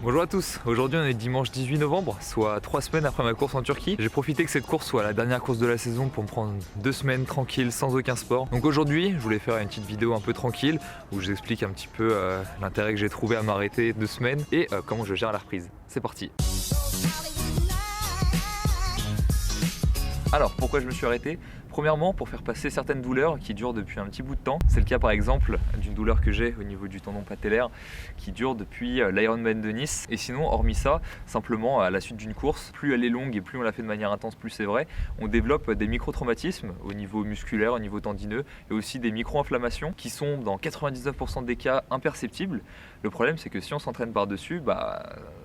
Bonjour à tous, aujourd'hui on est dimanche 18 novembre, soit 3 semaines après ma course en Turquie. J'ai profité que cette course soit la dernière course de la saison pour me prendre 2 semaines tranquilles sans aucun sport. Donc aujourd'hui je voulais faire une petite vidéo un peu tranquille où je vous explique un petit peu l'intérêt que j'ai trouvé à m'arrêter 2 semaines et comment je gère la reprise. C'est parti. Alors pourquoi je me suis arrêté? Premièrement pour faire passer certaines douleurs qui durent depuis un petit bout de temps. C'est le cas par exemple d'une douleur que j'ai au niveau du tendon patellaire qui dure depuis l'Ironman de Nice. Et sinon hormis ça, simplement à la suite d'une course, plus elle est longue et plus on la fait de manière intense, plus c'est vrai, on développe des micro-traumatismes au niveau musculaire, au niveau tendineux et aussi des micro-inflammations qui sont dans 99% des cas imperceptibles. Le problème c'est que si on s'entraîne par-dessus,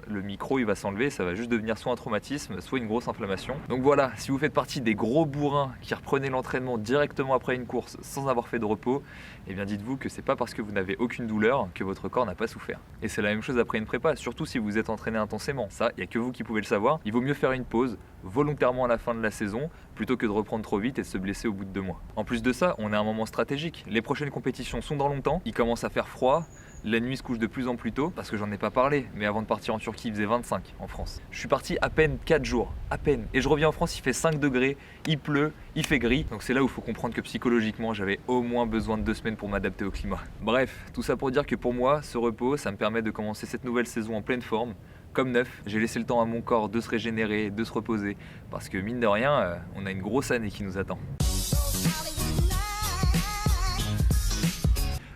le micro il va s'enlever, ça va juste devenir soit un traumatisme, soit une grosse inflammation. Donc voilà, si vous faites partie des gros bourrins qui reprenaient l'entraînement directement après une course sans avoir fait de repos, eh bien dites-vous que c'est pas parce que vous n'avez aucune douleur que votre corps n'a pas souffert. Et c'est la même chose après une prépa, surtout si vous êtes entraîné intensément. Ça, il n'y a que vous qui pouvez le savoir. Il vaut mieux faire une pause volontairement à la fin de la saison plutôt que de reprendre trop vite et de se blesser au bout de 2 mois. En plus de ça, on est à un moment stratégique. Les prochaines compétitions sont dans longtemps, il commence à faire froid. La nuit se couche de plus en plus tôt, parce que j'en ai pas parlé, mais avant de partir en Turquie, il faisait 25 en France. Je suis parti à peine 4 jours, à peine. Et je reviens en France, il fait 5 degrés, il pleut, il fait gris. Donc c'est là où il faut comprendre que psychologiquement, j'avais au moins besoin de 2 semaines pour m'adapter au climat. Bref, tout ça pour dire que pour moi, ce repos, ça me permet de commencer cette nouvelle saison en pleine forme. Comme neuf, j'ai laissé le temps à mon corps de se régénérer, de se reposer, parce que mine de rien, on a une grosse année qui nous attend.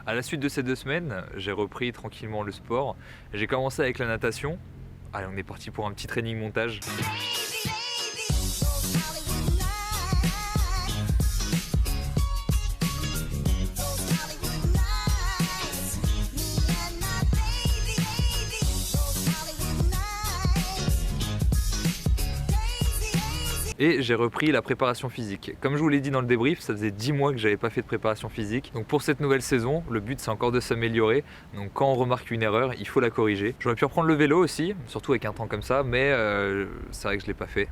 À la suite de ces 2 semaines, j'ai repris tranquillement le sport. J'ai commencé avec la natation. Allez, on est parti pour un petit training montage. Et j'ai repris la préparation physique. Comme je vous l'ai dit dans le débrief, ça faisait 10 mois que j'avais pas fait de préparation physique. Donc pour cette nouvelle saison, le but c'est encore de s'améliorer. Donc quand on remarque une erreur, il faut la corriger. J'aurais pu reprendre le vélo aussi, surtout avec un temps comme ça, mais c'est vrai que je l'ai pas fait.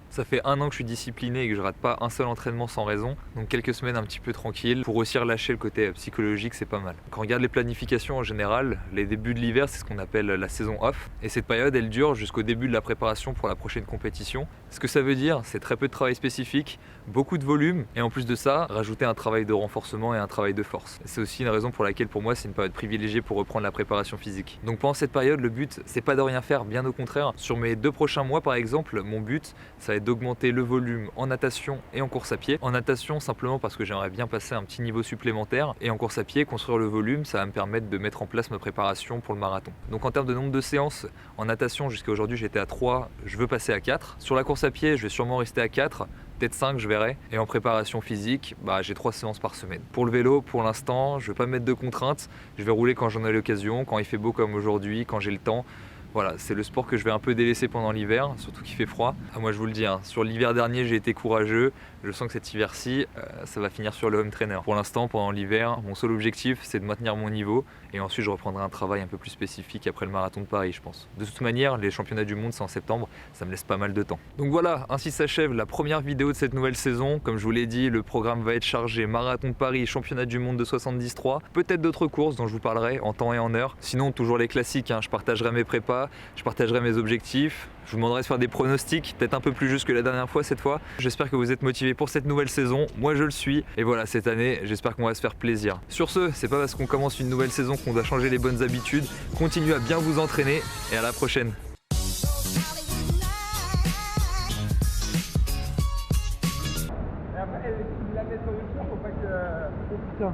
Ça fait 1 an que je suis discipliné et que je rate pas un seul entraînement sans raison. Donc quelques semaines un petit peu tranquilles. Pour aussi relâcher le côté psychologique, c'est pas mal. Quand on regarde les planifications en général, les débuts de l'hiver, c'est ce qu'on appelle la saison off. Et cette période, elle dure jusqu'au début de la préparation pour la prochaine compétition. Ce que ça veut dire, c'est très peu de travail spécifique, beaucoup de volume. Et en plus de ça, rajouter un travail de renforcement et un travail de force. C'est aussi une raison pour laquelle pour moi, c'est une période privilégiée pour reprendre la préparation physique. Donc pendant cette période, le but, c'est pas de rien faire, bien au contraire. Sur mes 2 prochains mois, par exemple, mon but, ça va être d'augmenter le volume en natation et en course à pied. En natation simplement parce que j'aimerais bien passer un petit niveau supplémentaire et en course à pied, construire le volume, ça va me permettre de mettre en place ma préparation pour le marathon. Donc en termes de nombre de séances, en natation jusqu'à aujourd'hui j'étais à 3, je veux passer à 4. Sur la course à pied, je vais sûrement rester à 4. Peut-être 5, je verrai. Et en préparation physique, j'ai 3 séances par semaine. Pour le vélo, pour l'instant, je ne vais pas me mettre de contraintes. Je vais rouler quand j'en ai l'occasion, quand il fait beau comme aujourd'hui, quand j'ai le temps. Voilà, c'est le sport que je vais un peu délaisser pendant l'hiver, surtout qu'il fait froid. Moi je vous le dis, sur l'hiver dernier j'ai été courageux. Je sens que cet hiver-ci, ça va finir sur le home trainer. Pour l'instant, pendant l'hiver, mon seul objectif c'est de maintenir mon niveau et ensuite je reprendrai un travail un peu plus spécifique après le marathon de Paris, je pense. De toute manière, les championnats du monde c'est en septembre, ça me laisse pas mal de temps. Donc voilà, ainsi s'achève la première vidéo de cette nouvelle saison. Comme je vous l'ai dit, le programme va être chargé marathon de Paris, championnat du monde de 73, peut-être d'autres courses dont je vous parlerai en temps et en heure. Sinon, toujours les classiques, je partagerai mes prépas, je partagerai mes objectifs. Je vous demanderai de faire des pronostics, peut-être un peu plus juste que la dernière fois cette fois. J'espère que vous êtes motivés pour cette nouvelle saison. Moi je le suis. Et voilà, cette année, j'espère qu'on va se faire plaisir. Sur ce, c'est pas parce qu'on commence une nouvelle saison qu'on doit changer les bonnes habitudes. Continuez à bien vous entraîner et à la prochaine. Et après, il la met sur le champ, faut pas que... Oh putain.